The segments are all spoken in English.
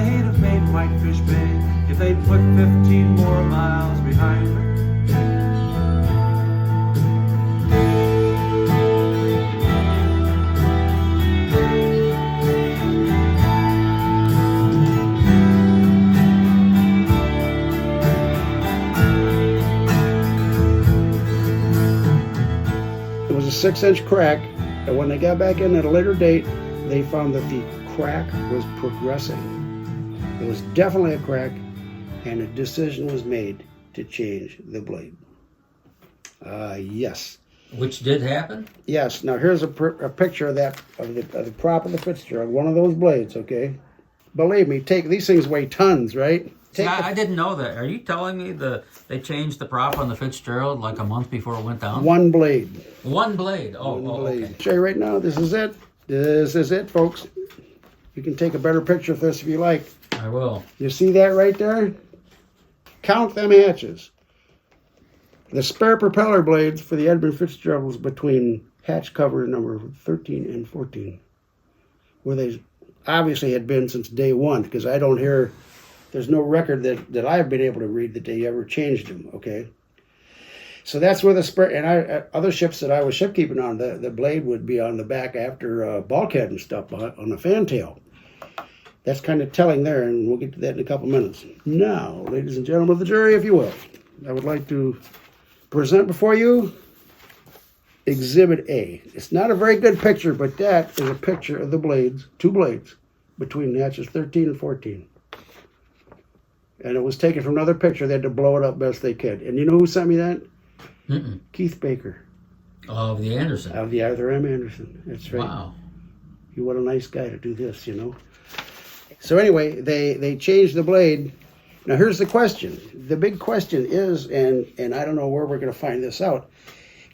might have made Whitefish Bay if they'd put 15 more miles behind her. It was a 6-inch crack, and when they got back in at a later date, they found that the crack was progressing. It was definitely a crack, and a decision was made to change the blade. Yes. Which did happen? Yes. Now here's a picture of that of the prop of the Fitzgerald, one of those blades. Okay, believe me, these things weigh tons, right? See, I didn't know that. Are you telling me they changed the prop on the Fitzgerald like a month before it went down? One blade. One blade. Oh, One blade. Okay. Show you right now. This is it. This is it, folks. You can take a better picture of this if you like. I will. You see that right there? Count them hatches. The spare propeller blades for the Edmund Fitzgerald was between hatch cover number 13 and 14, where they obviously had been since day one, because I don't hear, there's no record that I've been able to read that they ever changed them, okay? So that's where the spare, and other ships that I was shipkeeping on, the blade would be on the back after bulkhead and stuff on the fantail. That's kind of telling there, and we'll get to that in a couple minutes. Now, ladies and gentlemen of the jury, if you will, I would like to present before you Exhibit A. It's not a very good picture, but that is a picture of the blades, two blades, between hatches 13 and 14. And it was taken from another picture. They had to blow it up best they could. And you know who sent me that? Mm-mm. Keith Baker. Of the Anderson. Of the Arthur M. Anderson. That's right. Wow. What a nice guy to do this, you know. So anyway, they changed the blade. Now here's the question. The big question is, and I don't know where we're going to find this out,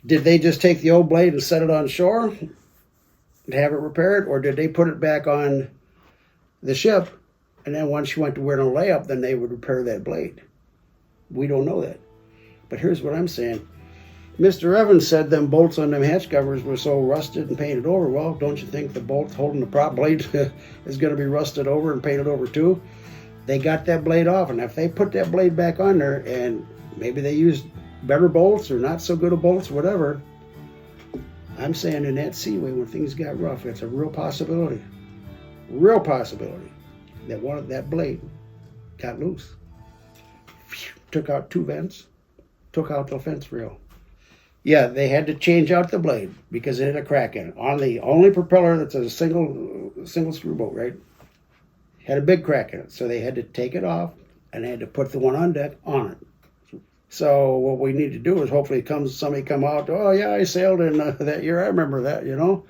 did they just take the old blade and set it on shore and have it repaired, or did they put it back on the ship, and then once you went to wear a layup, then they would repair that blade? We don't know that. But here's what I'm saying. Mr. Evans said them bolts on them hatch covers were so rusted and painted over. Well, don't you think the bolt holding the prop blade is going to be rusted over and painted over too? They got that blade off, and if they put that blade back on there, and maybe they used better bolts or not so good of bolts, whatever, I'm saying in that seaway when things got rough, it's a real possibility that that blade got loose. Took out two vents, took out the fence rail. Yeah, they had to change out the blade because it had a crack in it. On the only propeller that's a single screw boat, right? Had a big crack in it. So they had to take it off and they had to put the one on deck on it. So what we need to do is hopefully somebody come out, oh yeah, I sailed in that year, I remember that, you know.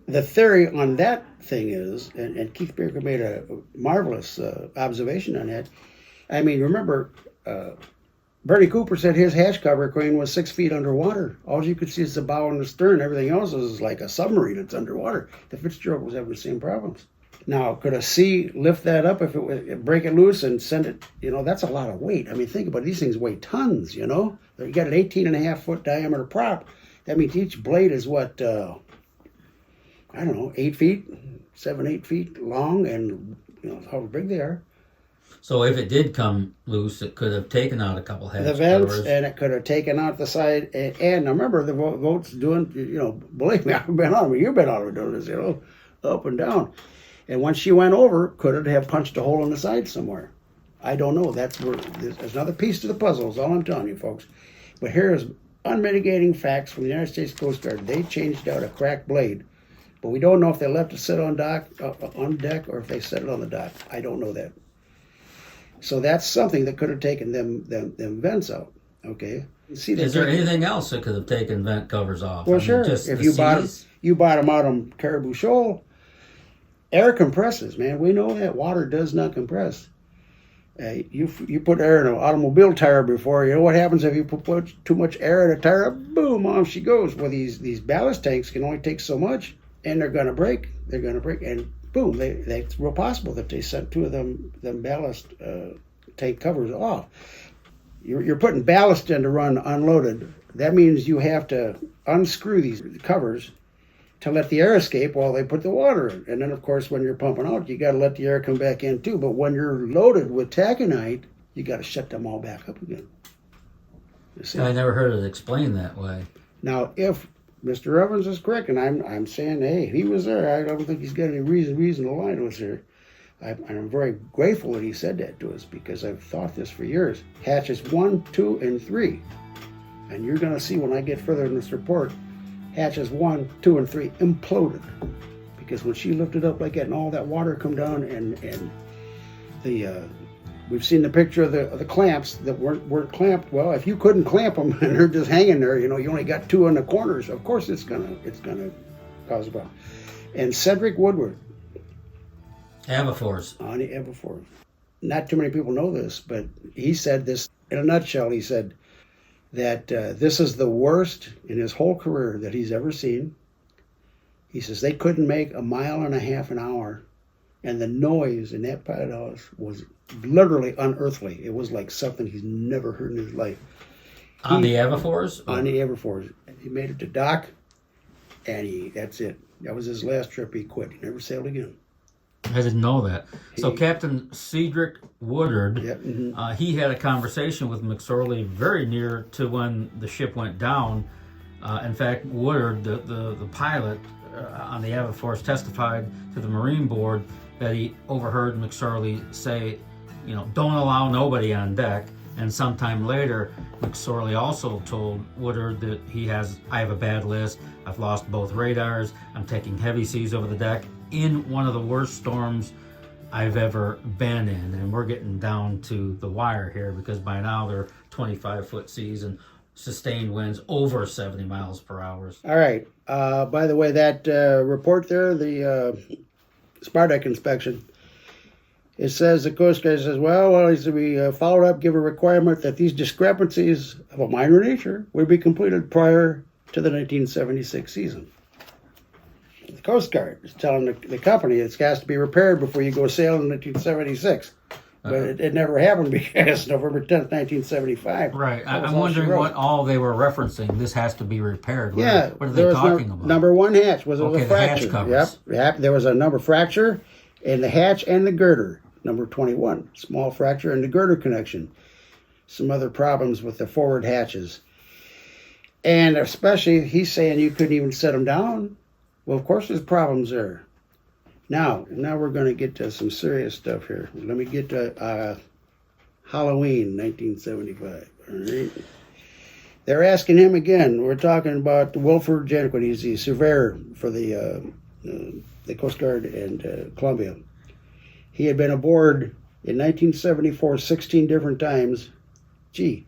The theory on that thing is, and Keith Baker made a marvelous observation on that. I mean, remember, Bernie Cooper said his hatch cover crane was 6 feet underwater. All you could see is the bow and the stern. Everything else is like a submarine that's underwater. The Fitzgerald was having the same problems. Now, could a sea lift that up if it was, break it loose and send it? You know, that's a lot of weight. I mean, think about it. These things weigh tons, you know. You got an 18.5-foot diameter prop. That means each blade is what, I don't know, 8 feet, 8 feet long, and you know how big they are. So if it did come loose, it could have taken out a couple hatch the vents, covers. And it could have taken out the side. And remember, the boat's doing, you know, believe me, I've been on it. You've been on it doing this, you know, up and down. And once she went over, could it have punched a hole in the side somewhere? I don't know. There's another piece to the puzzle, is all I'm telling you, folks. But here's unmitigating facts from the United States Coast Guard. They changed out a cracked blade. But we don't know if they left it sit on deck or if they set it on the dock. I don't know that. So that's something that could have taken them vents out. Okay. See, is there anything else that could have taken vent covers off? Well, sure. Just if you bought them out on Caribou Shoal, air compresses, man. We know that water does not compress. You put air in an automobile tire before. You know what happens if you put too much air in a tire? Boom, off she goes. Well, these ballast tanks can only take so much, and they're going to break. They're going to break, and boom, it's real possible that they sent two of them ballast tank covers off. You're putting ballast in to run unloaded. That means you have to unscrew these covers to let the air escape while they put the water in. And then, of course, when you're pumping out, you got to let the air come back in too. But when you're loaded with taconite, you got to shut them all back up again. You see? I never heard it explained that way. Now, if Mr. Evans is correct, and I'm saying, hey, he was there. I don't think he's got any reason to lie to us here. I'm very grateful that he said that to us, because I've thought this for years. Hatches 1, 2, and 3. And you're going to see when I get further in this report, hatches 1, 2, and 3 imploded. Because when she lifted up like that and all that water come down, and the we've seen the picture of the clamps that weren't clamped. Well, if you couldn't clamp them and they're just hanging there, you only got 2 on the corners. Of course, it's gonna cause a problem. And Cedric Woodward, Avifors. on the Avifors. Not too many people know this, but he said this in a nutshell. He said that this is the worst in his whole career that he's ever seen. He says they couldn't make 1.5 miles an hour, and the noise in that pilot house was literally unearthly. It was like something he's never heard in his life. On the Avifors? On the Avifors. He made it to dock, and that's it. That was his last trip. He quit. He never sailed again. I didn't know that. So Captain Cedric Woodard, he had a conversation with McSorley very near to when the ship went down. In fact, Woodard, the pilot on the Avifors, testified to the Marine Board that he overheard McSorley say, don't allow nobody on deck. And sometime later, McSorley also told Woodard that I have a bad list. I've lost both radars. I'm taking heavy seas over the deck in one of the worst storms I've ever been in. And we're getting down to the wire here, because by now they're 25-foot seas and sustained winds over 70 miles per hour. All right. By the way, that report there, the spar deck inspection, it says the Coast Guard says, well, we followed up, give a requirement that these discrepancies of a minor nature would be completed prior to the 1976 season. The Coast Guard is telling the company it has to be repaired before you go sailing in 1976. But it never happened, because November 10th, 1975. Right. I'm wondering what all they were referencing. This has to be repaired. What are they talking about? Number 1 hatch was a fracture. The hatch covers. Yep. There was a number fracture in the hatch and the girder. Number 21, small fracture in the girder connection. Some other problems with the forward hatches. And especially, he's saying you couldn't even set them down. Well, of course there's problems there. Now we're going to get to some serious stuff here. Let me get to Halloween 1975. All right. They're asking him again. We're talking about Wilford Jenkin. He's the surveyor for the Coast Guard and Columbia. He had been aboard in 1974 16 different times. Gee,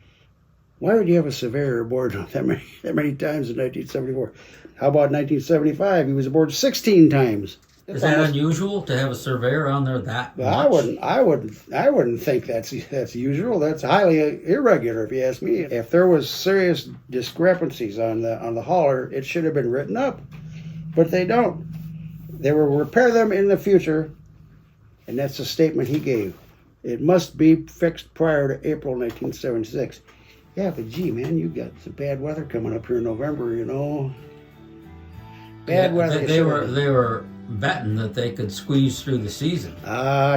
why would you have a surveyor aboard that many times in 1974? How about 1975? He was aboard 16 times. Is that unusual to have a surveyor on there that much? I wouldn't think that's usual. That's highly irregular, if you ask me. If there was serious discrepancies on the hauler, it should have been written up, but they don't. They will repair them in the future, and that's the statement he gave. It must be fixed prior to April 1976. Yeah, but gee, man, you got some bad weather coming up here in November. Bad weather. They were betting that they could squeeze through the season.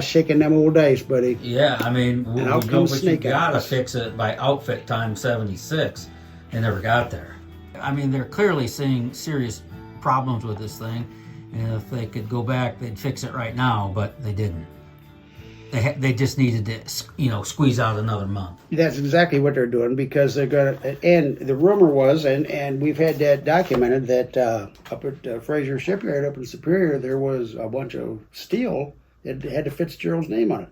Shaking them old dice, buddy. Yeah, I mean, we out know, comes but you Snake gotta Eyes. fix it by outfit time 76. They never got there. I mean, they're clearly seeing serious problems with this thing, and if they could go back, they'd fix it right now, but they didn't. They just needed to, squeeze out another month. That's exactly what they're doing, because they're going to, and the rumor was, and we've had that documented, that up at Fraser Shipyard up in Superior, there was a bunch of steel that had the Fitzgerald's name on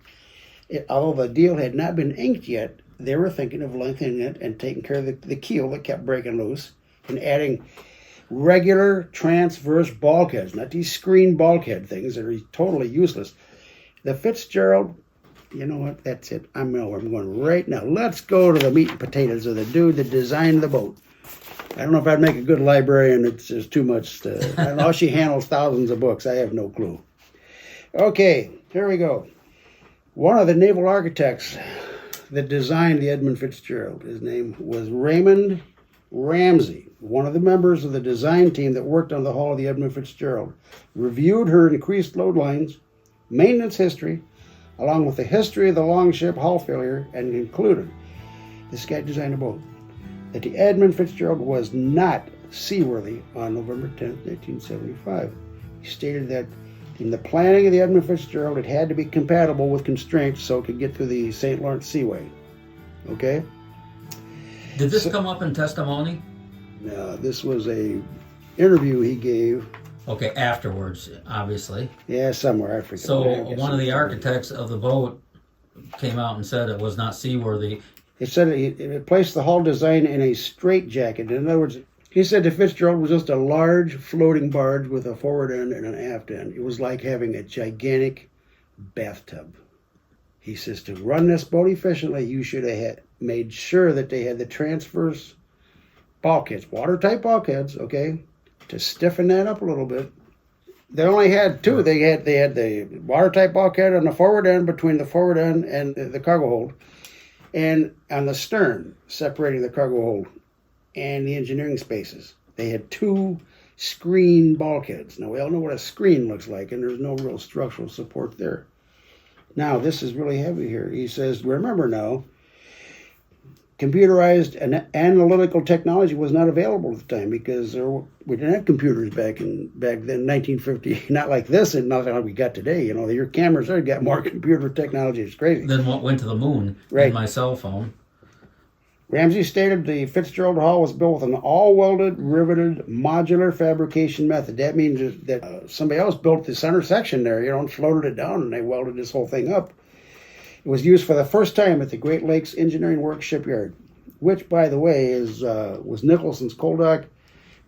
it. Although the deal had not been inked yet, they were thinking of lengthening it and taking care of the keel that kept breaking loose, and adding regular transverse bulkheads, not these screen bulkhead things that are totally useless. The Fitzgerald, you know what? That's it. I'm going right now. Let's go to the meat and potatoes of the dude that designed the boat. I don't know if I'd make a good librarian. It's just too much. I don't know how she handles thousands of books. I have no clue. Okay, here we go. One of the naval architects that designed the Edmund Fitzgerald, his name was Raymond Ramsey, one of the members of the design team that worked on the hull of the Edmund Fitzgerald, reviewed her increased load lines, maintenance history, along with the history of the longship hull failure, and concluded, this guy designed a boat, that the Edmund Fitzgerald was not seaworthy on November 10, 1975. He stated that in the planning of the Edmund Fitzgerald, it had to be compatible with constraints so it could get through the St. Lawrence Seaway. Okay? Did this come up in testimony? No, this was a interview he gave. Okay, afterwards, obviously. Yeah, somewhere, I forget. So one of the architects of the boat came out and said it was not seaworthy. It said it placed the hull design in a straitjacket. In other words, he said the Fitzgerald was just a large floating barge with a forward end and an aft end. It was like having a gigantic bathtub. He says to run this boat efficiently, you should have made sure that they had the transverse bulkheads, watertight bulkheads, okay, to stiffen that up a little bit. They only had two. They had the watertight bulkhead on the forward end between the forward end and the cargo hold, and on the stern separating the cargo hold and the engineering spaces. They had two screen bulkheads. Now we all know what a screen looks like, and there's no real structural support there. Now this is really heavy here. He says, remember now, computerized and analytical technology was not available at the time because we didn't have computers back then, 1950. Not like this, and not like we got today. You know, your cameras there got more computer technology. It's crazy. Then what went to the moon in my cell phone. Ramsey stated the Fitzgerald hull was built with an all-welded, riveted, modular fabrication method. That means that somebody else built the center section there, you know, and floated it down, and they welded this whole thing up. It was used for the first time at the Great Lakes Engineering Works shipyard, which, by the way, was Nicholson's coal dock.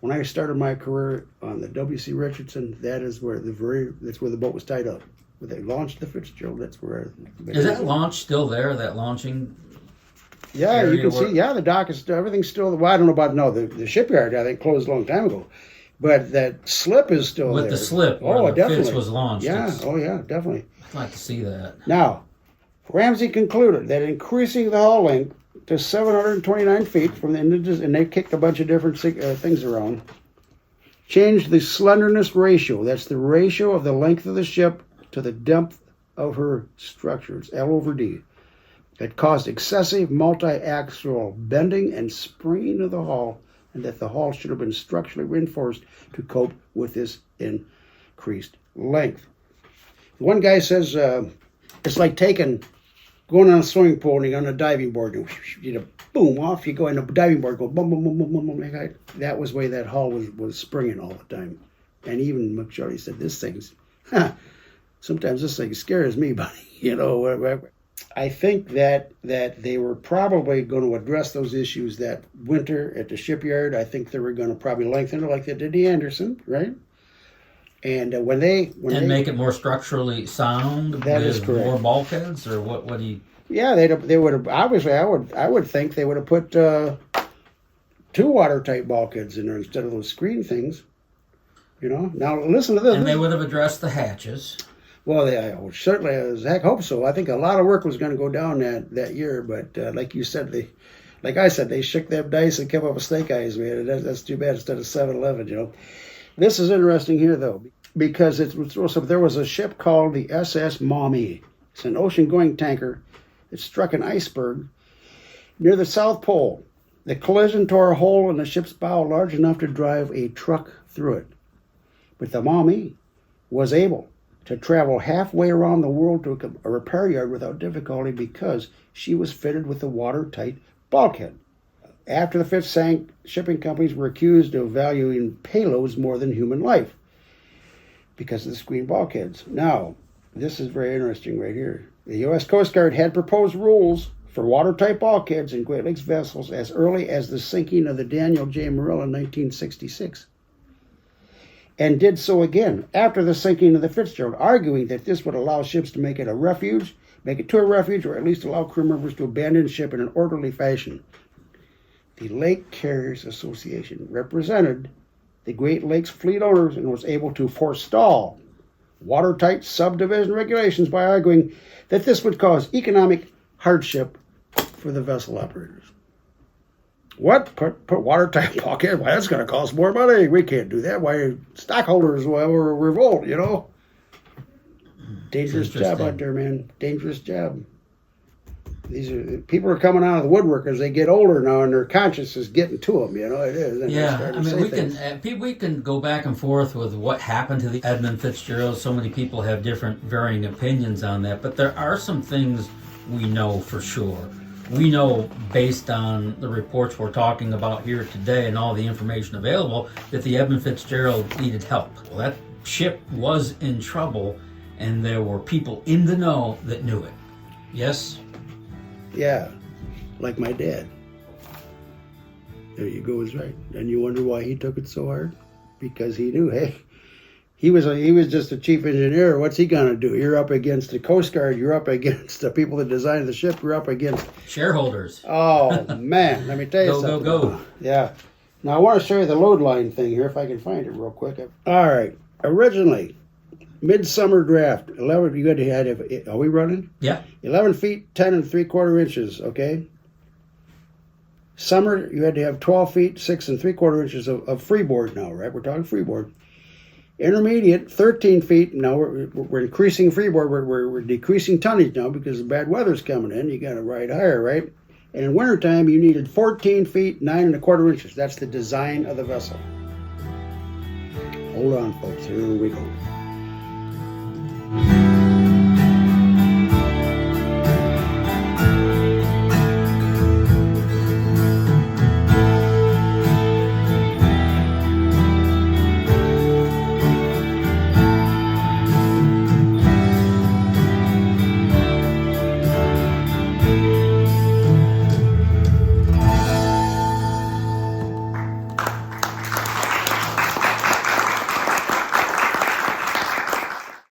When I started my career on the W.C. Richardson, that's where the boat was tied up. When they launched the Fitzgerald, that's where. Is that launch still there? That launching? Yeah, you can see. Yeah, the dock is still. Everything's still. Well, I don't know about the shipyard. I think closed a long time ago, but that slip is still there. With the slip, where the definitely. Fitz was launched. Yeah. Oh, yeah, definitely. I'd like to see that. Now, Ramsey concluded that increasing the hull length to 729 feet from the end of and they kicked a bunch of different things around, changed the slenderness ratio. That's the ratio of the length of the ship to the depth of her structure. It's L over D. It caused excessive multi-axial bending and springing of the hull, and that the hull should have been structurally reinforced to cope with this increased length. One guy says it's like going on a swimming pool and you're on a diving board, boom, off you go, and the diving board go boom, boom, boom, boom, boom, boom. That was the way that hull was springing all the time. And even McShardy said, this thing's, sometimes this thing scares me, buddy, you know. I think that they were probably going to address those issues that winter at the shipyard. I think they were going to probably lengthen it like they did the Anderson, right? And when they make it more structurally sound. That is correct. More bulkheads, or what do you? Yeah, they would have obviously. I would think they would have put two watertight bulkheads in there instead of those screen things. You know. Now listen to this. And they would have addressed the hatches. Well, certainly, as heck hope so. I think a lot of work was going to go down that year, but like you said, like I said, they shook them dice and came up with snake eyes, man. That's too bad instead of 7-Eleven, you know. This is interesting here, though, because there was a ship called the SS Maumee. It's an ocean-going tanker that struck an iceberg near the South Pole. The collision tore a hole in the ship's bow large enough to drive a truck through it. But the Maumee was able to travel halfway around the world to a repair yard without difficulty because she was fitted with a watertight bulkhead. After the Fitz sank, shipping companies were accused of valuing payloads more than human life because of the screen bulkheads. Now, this is very interesting right here. The U.S. Coast Guard had proposed rules for watertight bulkheads in Great Lakes vessels as early as the sinking of the Daniel J. Morrell in 1966. And did so again after the sinking of the Fitzgerald, arguing that this would allow ships to make it to a refuge, or at least allow crew members to abandon ship in an orderly fashion. The Lake Carriers Association represented the Great Lakes fleet owners and was able to forestall watertight subdivision regulations by arguing that this would cause economic hardship for the vessel operators. What? Put watertight pocket? Why, that's going to cost more money. We can't do that. Why, stockholders will revolt, you know? Dangerous job out there, man. Dangerous job. These are people are coming out of the woodwork as they get older now, and their conscience is getting to them. You know, it is. And yeah, I mean, we can go back and forth with what happened to the Edmund Fitzgerald. So many people have different, varying opinions on that, but there are some things we know for sure. We know, based on the reports we're talking about here today and all the information available, that the Edmund Fitzgerald needed help. Well, that ship was in trouble, and there were people in the know that knew it. Yes? Yeah, like my dad. There you go, is right. And you wonder why he took it so hard? Because he knew, hey, he was just a chief engineer. What's he gonna do? You're up against the Coast Guard. You're up against the people that designed the ship. You're up against shareholders. Oh man, let me tell you something. Go. Yeah. Now I want to show you the load line thing here, if I can find it real quick. All right. Originally, midsummer draft, 11. You had to have. Are we running? Yeah. 11 feet, 10 3/4 inches. Okay. Summer, you had to have 12 feet, 6 3/4 inches of freeboard now, right? We're talking freeboard. Intermediate, 13 feet. Now we're increasing freeboard. We're decreasing tonnage now because the bad weather's coming in. You got to ride higher, right? And in wintertime, you needed 14 feet, 9 1/4 inches. That's the design of the vessel. Hold on, folks. Here we go.